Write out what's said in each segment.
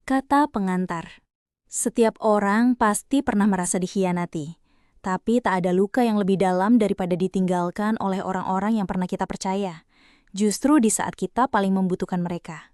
Kata pengantar. Setiap orang pasti pernah merasa dikhianati, tapi tak ada luka yang lebih dalam daripada ditinggalkan oleh orang-orang yang pernah kita percaya, justru di saat kita paling membutuhkan mereka.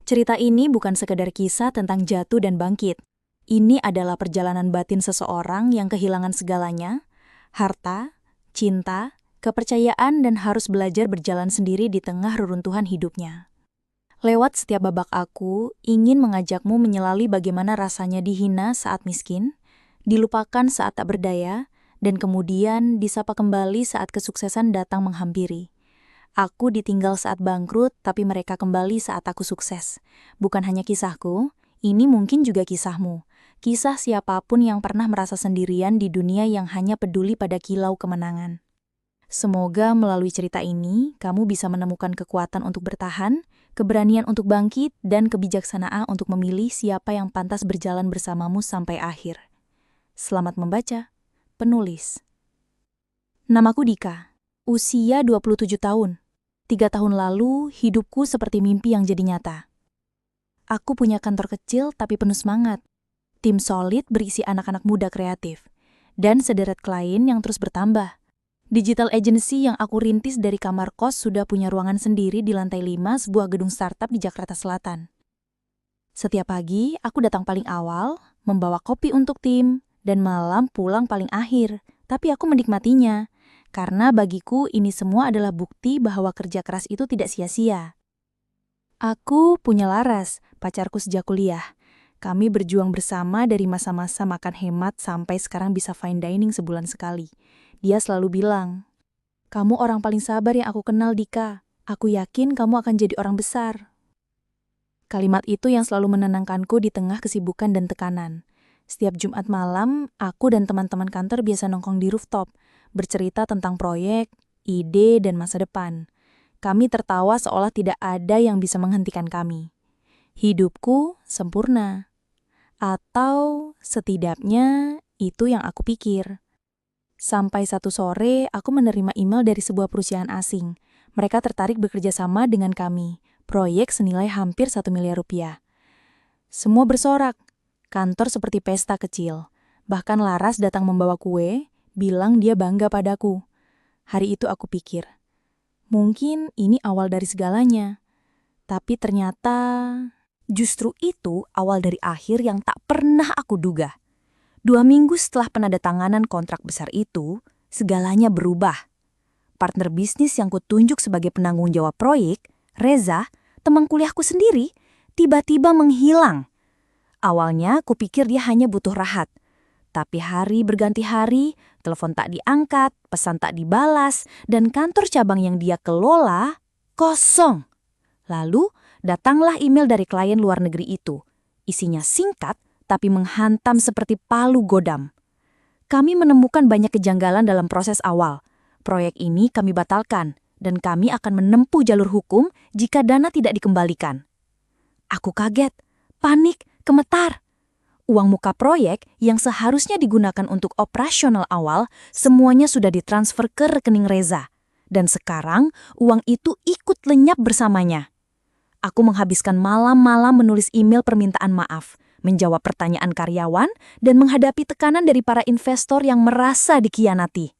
Cerita ini bukan sekedar kisah tentang jatuh dan bangkit. Ini adalah perjalanan batin seseorang yang kehilangan segalanya, harta, cinta, kepercayaan, dan harus belajar berjalan sendiri di tengah reruntuhan hidupnya. Lewat setiap babak aku ingin mengajakmu menyelali bagaimana rasanya dihina saat miskin, dilupakan saat tak berdaya, dan kemudian disapa kembali saat kesuksesan datang menghampiri. Aku ditinggal saat bangkrut, tapi mereka kembali saat aku sukses. Bukan hanya kisahku, ini mungkin juga kisahmu. Kisah siapapun yang pernah merasa sendirian di dunia yang hanya peduli pada kilau kemenangan. Semoga melalui cerita ini, kamu bisa menemukan kekuatan untuk bertahan, keberanian untuk bangkit, dan kebijaksanaan untuk memilih siapa yang pantas berjalan bersamamu sampai akhir. Selamat membaca, penulis. Namaku Dika, usia 27 tahun. 3 tahun lalu, hidupku seperti mimpi yang jadi nyata. Aku punya kantor kecil tapi penuh semangat. Tim solid berisi anak-anak muda kreatif. Dan sederet klien yang terus bertambah. Digital agency yang aku rintis dari kamar kos sudah punya ruangan sendiri di lantai 5 sebuah gedung startup di Jakarta Selatan. Setiap pagi, aku datang paling awal, membawa kopi untuk tim, dan malam pulang paling akhir. Tapi aku menikmatinya, karena bagiku ini semua adalah bukti bahwa kerja keras itu tidak sia-sia. Aku punya Laras, pacarku sejak kuliah. Kami berjuang bersama dari masa-masa makan hemat sampai sekarang bisa fine dining sebulan sekali. Dia selalu bilang, "Kamu orang paling sabar yang aku kenal, Dika. Aku yakin kamu akan jadi orang besar." Kalimat itu yang selalu menenangkanku di tengah kesibukan dan tekanan. Setiap Jumat malam, aku dan teman-teman kantor biasa nongkrong di rooftop, bercerita tentang proyek, ide, dan masa depan. Kami tertawa seolah tidak ada yang bisa menghentikan kami. Hidupku sempurna. Atau setidaknya itu yang aku pikir. Sampai satu sore, aku menerima email dari sebuah perusahaan asing. Mereka tertarik bekerja sama dengan kami. Proyek senilai hampir 1 miliar rupiah. Semua bersorak. Kantor seperti pesta kecil. Bahkan Laras datang membawa kue, bilang dia bangga padaku. Hari itu aku pikir, mungkin ini awal dari segalanya. Tapi ternyata, justru itu awal dari akhir yang tak pernah aku duga. 2 minggu setelah penandatanganan kontrak besar itu, segalanya berubah. Partner bisnis yang kutunjuk sebagai penanggung jawab proyek, Reza, teman kuliahku sendiri, tiba-tiba menghilang. Awalnya kupikir dia hanya butuh rahat. Tapi hari berganti hari, telepon tak diangkat, pesan tak dibalas, dan kantor cabang yang dia kelola kosong. Lalu datanglah email dari klien luar negeri itu. Isinya singkat, tapi menghantam seperti palu godam. Kami menemukan banyak kejanggalan dalam proses awal. Proyek ini kami batalkan, dan kami akan menempuh jalur hukum jika dana tidak dikembalikan. Aku kaget, panik, gemetar. Uang muka proyek yang seharusnya digunakan untuk operasional awal, semuanya sudah ditransfer ke rekening Reza. Dan sekarang, uang itu ikut lenyap bersamanya. Aku menghabiskan malam-malam menulis email permintaan maaf, menjawab pertanyaan karyawan, dan menghadapi tekanan dari para investor yang merasa dikhianati.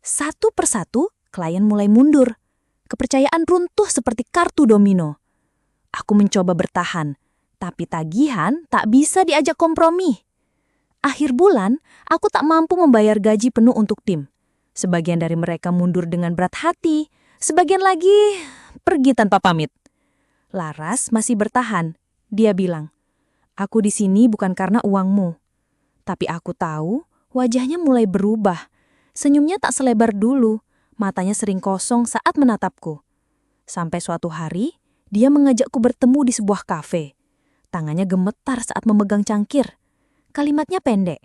Satu persatu, klien mulai mundur. Kepercayaan runtuh seperti kartu domino. Aku mencoba bertahan, tapi tagihan tak bisa diajak kompromi. Akhir bulan, aku tak mampu membayar gaji penuh untuk tim. Sebagian dari mereka mundur dengan berat hati, sebagian lagi pergi tanpa pamit. Laras masih bertahan. Dia bilang, "Aku di sini bukan karena uangmu." Tapi aku tahu wajahnya mulai berubah. Senyumnya tak selebar dulu, matanya sering kosong saat menatapku. Sampai suatu hari, dia mengajakku bertemu di sebuah kafe. Tangannya gemetar saat memegang cangkir. Kalimatnya pendek.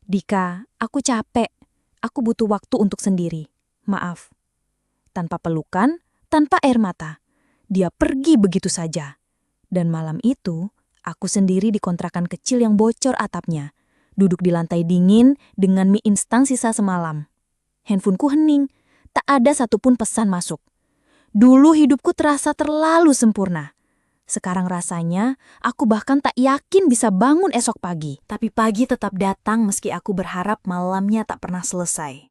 "Dika, aku capek. Aku butuh waktu untuk sendiri. Maaf." Tanpa pelukan, tanpa air mata. Dia pergi begitu saja. Dan malam itu, aku sendiri di kontrakan kecil yang bocor atapnya. Duduk di lantai dingin dengan mie instan sisa semalam. Handphoneku hening, tak ada satupun pesan masuk. Dulu hidupku terasa terlalu sempurna. Sekarang rasanya, aku bahkan tak yakin bisa bangun esok pagi. Tapi pagi tetap datang meski aku berharap malamnya tak pernah selesai.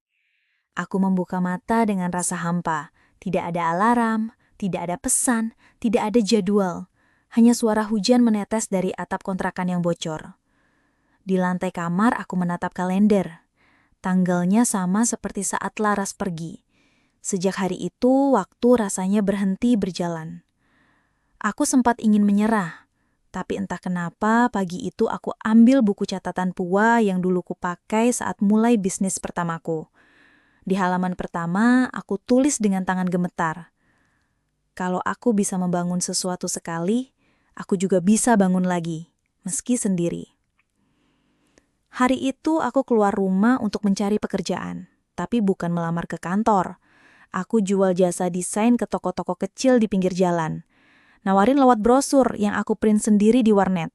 Aku membuka mata dengan rasa hampa. Tidak ada alarm, tidak ada pesan, tidak ada jadwal. Hanya suara hujan menetes dari atap kontrakan yang bocor. Di lantai kamar aku menatap kalender. Tanggalnya sama seperti saat Laras pergi. Sejak hari itu, waktu rasanya berhenti berjalan. Aku sempat ingin menyerah. Tapi entah kenapa pagi itu aku ambil buku catatan Pua yang dulu kupakai saat mulai bisnis pertamaku. Di halaman pertama, aku tulis dengan tangan gemetar. Kalau aku bisa membangun sesuatu sekali, aku juga bisa bangun lagi, meski sendiri. Hari itu aku keluar rumah untuk mencari pekerjaan, tapi bukan melamar ke kantor. Aku jual jasa desain ke toko-toko kecil di pinggir jalan. Nawarin lewat brosur yang aku print sendiri di warnet.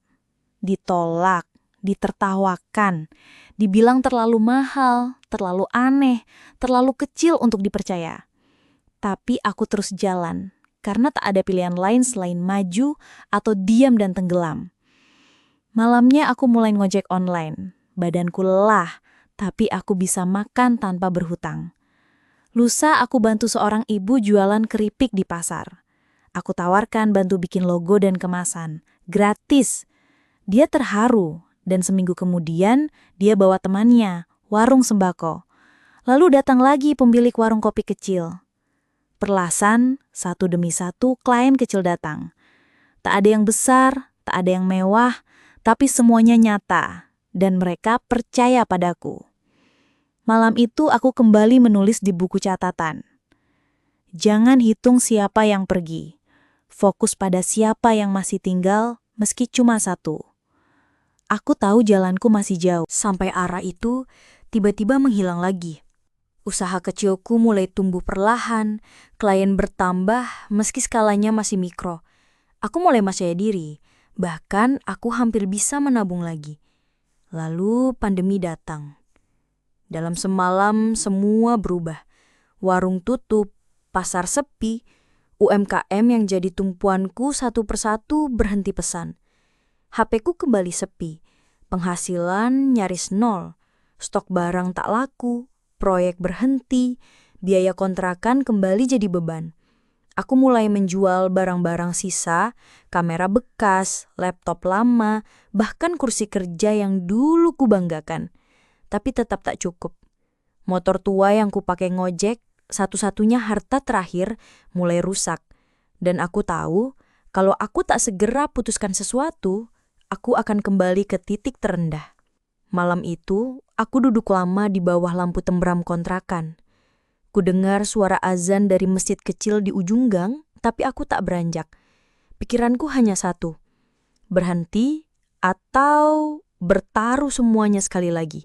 Ditolak, ditertawakan, dibilang terlalu mahal, terlalu aneh, terlalu kecil untuk dipercaya. Tapi aku terus jalan, karena tak ada pilihan lain selain maju atau diam dan tenggelam. Malamnya aku mulai ngojek online. Badanku lelah, tapi aku bisa makan tanpa berhutang. Lusa aku bantu seorang ibu jualan keripik di pasar. Aku tawarkan bantu bikin logo dan kemasan. Gratis. Dia terharu, dan seminggu kemudian dia bawa temannya, warung sembako. Lalu datang lagi pemilik warung kopi kecil. Perlahan, satu demi satu klien kecil datang. Tak ada yang besar, tak ada yang mewah, tapi semuanya nyata, dan mereka percaya padaku. Malam itu aku kembali menulis di buku catatan. Jangan hitung siapa yang pergi. Fokus pada siapa yang masih tinggal, meski cuma satu. Aku tahu jalanku masih jauh. Sampai arah itu tiba-tiba menghilang lagi. Usaha kecilku mulai tumbuh perlahan, klien bertambah meski skalanya masih mikro. Aku mulai percaya diri, bahkan aku hampir bisa menabung lagi. Lalu pandemi datang. Dalam semalam semua berubah. Warung tutup, pasar sepi, UMKM yang jadi tumpuanku satu persatu berhenti pesan. HP-ku kembali sepi, penghasilan nyaris nol, stok barang tak laku, proyek berhenti, biaya kontrakan kembali jadi beban. Aku mulai menjual barang-barang sisa, kamera bekas, laptop lama, bahkan kursi kerja yang dulu kubanggakan. Tapi tetap tak cukup. Motor tua yang kupakai ngojek, satu-satunya harta terakhir, mulai rusak. Dan aku tahu, kalau aku tak segera putuskan sesuatu, aku akan kembali ke titik terendah. Malam itu, aku duduk lama di bawah lampu tembram kontrakan. Ku dengar suara azan dari masjid kecil di ujung gang, tapi aku tak beranjak. Pikiranku hanya satu, berhenti atau bertaruh semuanya sekali lagi.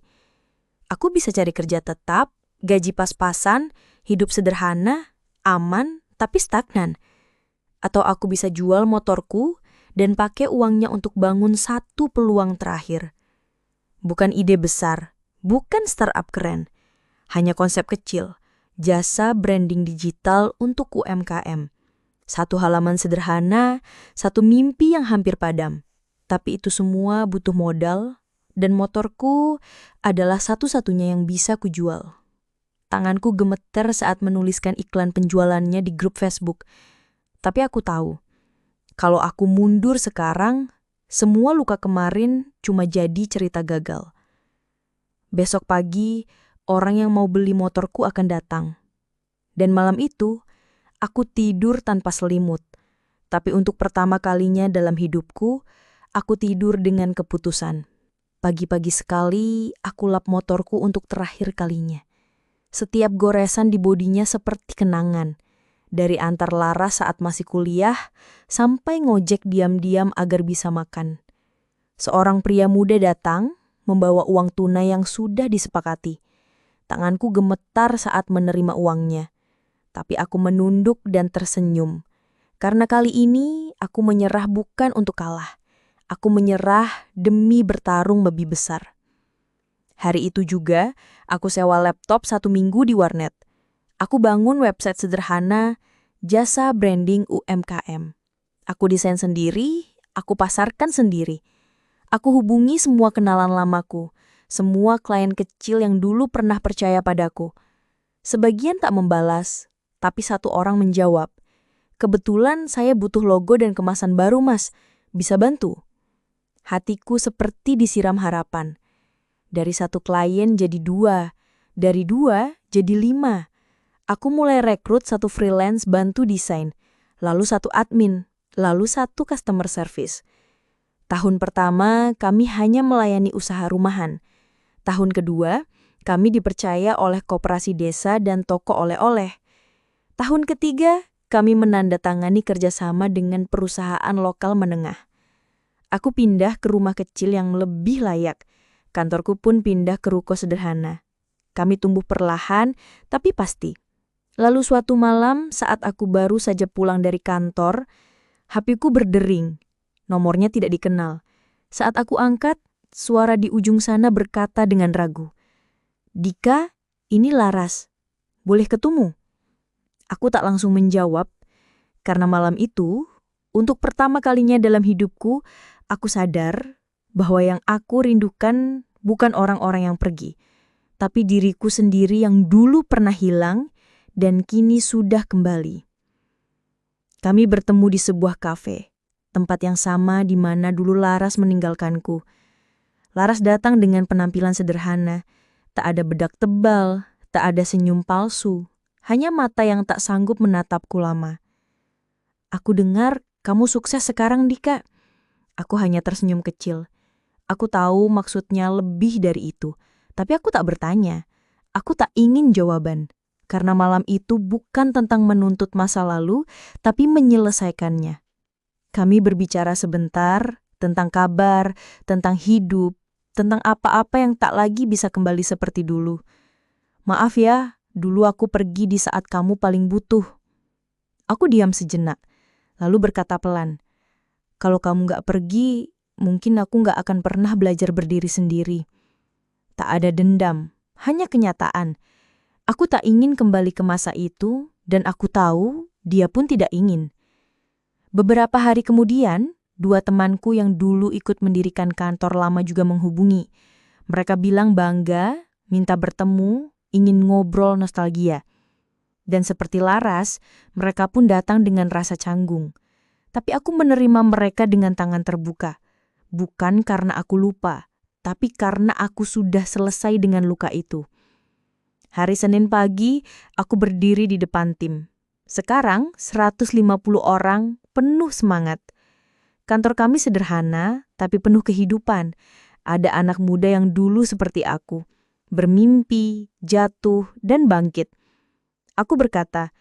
Aku bisa cari kerja tetap, gaji pas-pasan, hidup sederhana, aman, tapi stagnan. Atau aku bisa jual motorku dan pakai uangnya untuk bangun satu peluang terakhir. Bukan ide besar, bukan startup keren. Hanya konsep kecil, jasa branding digital untuk UMKM. Satu halaman sederhana, satu mimpi yang hampir padam. Tapi itu semua butuh modal, dan motorku adalah satu-satunya yang bisa kujual. Tanganku gemeter saat menuliskan iklan penjualannya di grup Facebook. Tapi aku tahu, kalau aku mundur sekarang, semua luka kemarin cuma jadi cerita gagal. Besok pagi, orang yang mau beli motorku akan datang. Dan malam itu, aku tidur tanpa selimut. Tapi untuk pertama kalinya dalam hidupku, aku tidur dengan keputusan. Pagi-pagi sekali, aku lap motorku untuk terakhir kalinya. Setiap goresan di bodinya seperti kenangan. Dari antar Laras saat masih kuliah, sampai ngojek diam-diam agar bisa makan. Seorang pria muda datang, membawa uang tunai yang sudah disepakati. Tanganku gemetar saat menerima uangnya. Tapi aku menunduk dan tersenyum. Karena kali ini, aku menyerah bukan untuk kalah. Aku menyerah demi bertarung lebih besar. Hari itu juga, aku sewa laptop 1 minggu di warnet. Aku bangun website sederhana, jasa branding UMKM. Aku desain sendiri, aku pasarkan sendiri. Aku hubungi semua kenalan lamaku, semua klien kecil yang dulu pernah percaya padaku. Sebagian tak membalas, tapi satu orang menjawab, "Kebetulan saya butuh logo dan kemasan baru, Mas. Bisa bantu?" Hatiku seperti disiram harapan. Dari satu klien jadi dua, dari dua jadi 5. Aku mulai rekrut satu freelance bantu desain, lalu satu admin, lalu satu customer service. Tahun pertama, kami hanya melayani usaha rumahan. Tahun kedua, kami dipercaya oleh koperasi desa dan toko oleh-oleh. Tahun ketiga, kami menandatangani kerjasama dengan perusahaan lokal menengah. Aku pindah ke rumah kecil yang lebih layak. Kantorku pun pindah ke ruko sederhana. Kami tumbuh perlahan, tapi pasti. Lalu suatu malam saat aku baru saja pulang dari kantor, HP-ku berdering. Nomornya tidak dikenal. Saat aku angkat, suara di ujung sana berkata dengan ragu, "Dika, ini Laras. Boleh ketemu?" Aku tak langsung menjawab, karena malam itu, untuk pertama kalinya dalam hidupku, aku sadar bahwa yang aku rindukan bukan orang-orang yang pergi, tapi diriku sendiri yang dulu pernah hilang dan kini sudah kembali. Kami bertemu di sebuah kafe, tempat yang sama di mana dulu Laras meninggalkanku. Laras datang dengan penampilan sederhana, tak ada bedak tebal, tak ada senyum palsu, hanya mata yang tak sanggup menatapku lama. "Aku dengar kamu sukses sekarang, Dika." Aku hanya tersenyum kecil. Aku tahu maksudnya lebih dari itu, tapi aku tak bertanya. Aku tak ingin jawaban, karena malam itu bukan tentang menuntut masa lalu, tapi menyelesaikannya. Kami berbicara sebentar tentang kabar, tentang hidup, tentang apa-apa yang tak lagi bisa kembali seperti dulu. "Maaf ya, dulu aku pergi di saat kamu paling butuh." Aku diam sejenak, lalu berkata pelan, "Kalau kamu gak pergi, mungkin aku gak akan pernah belajar berdiri sendiri." Tak ada dendam, hanya kenyataan. Aku tak ingin kembali ke masa itu, dan aku tahu dia pun tidak ingin. Beberapa hari kemudian, 2 temanku yang dulu ikut mendirikan kantor lama juga menghubungi. Mereka bilang bangga, minta bertemu, ingin ngobrol nostalgia. Dan seperti Laras, mereka pun datang dengan rasa canggung. Tapi aku menerima mereka dengan tangan terbuka. Bukan karena aku lupa, tapi karena aku sudah selesai dengan luka itu. Hari Senin pagi, aku berdiri di depan tim. Sekarang 150 orang, penuh semangat. Kantor kami sederhana, tapi penuh kehidupan. Ada anak muda yang dulu seperti aku, bermimpi, jatuh, dan bangkit. Aku berkata,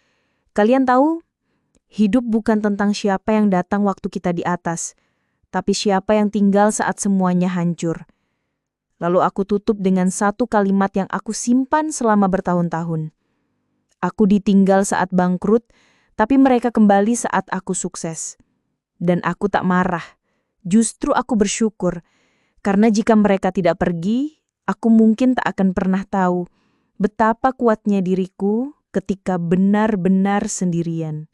"Kalian tahu, hidup bukan tentang siapa yang datang waktu kita di atas, tapi siapa yang tinggal saat semuanya hancur." Lalu aku tutup dengan satu kalimat yang aku simpan selama bertahun-tahun. Aku ditinggal saat bangkrut, tapi mereka kembali saat aku sukses. Dan aku tak marah, justru aku bersyukur, karena jika mereka tidak pergi, aku mungkin tak akan pernah tahu betapa kuatnya diriku ketika benar-benar sendirian.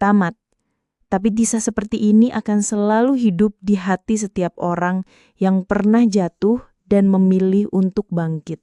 Tamat. Tapi kisah seperti ini akan selalu hidup di hati setiap orang yang pernah jatuh dan memilih untuk bangkit.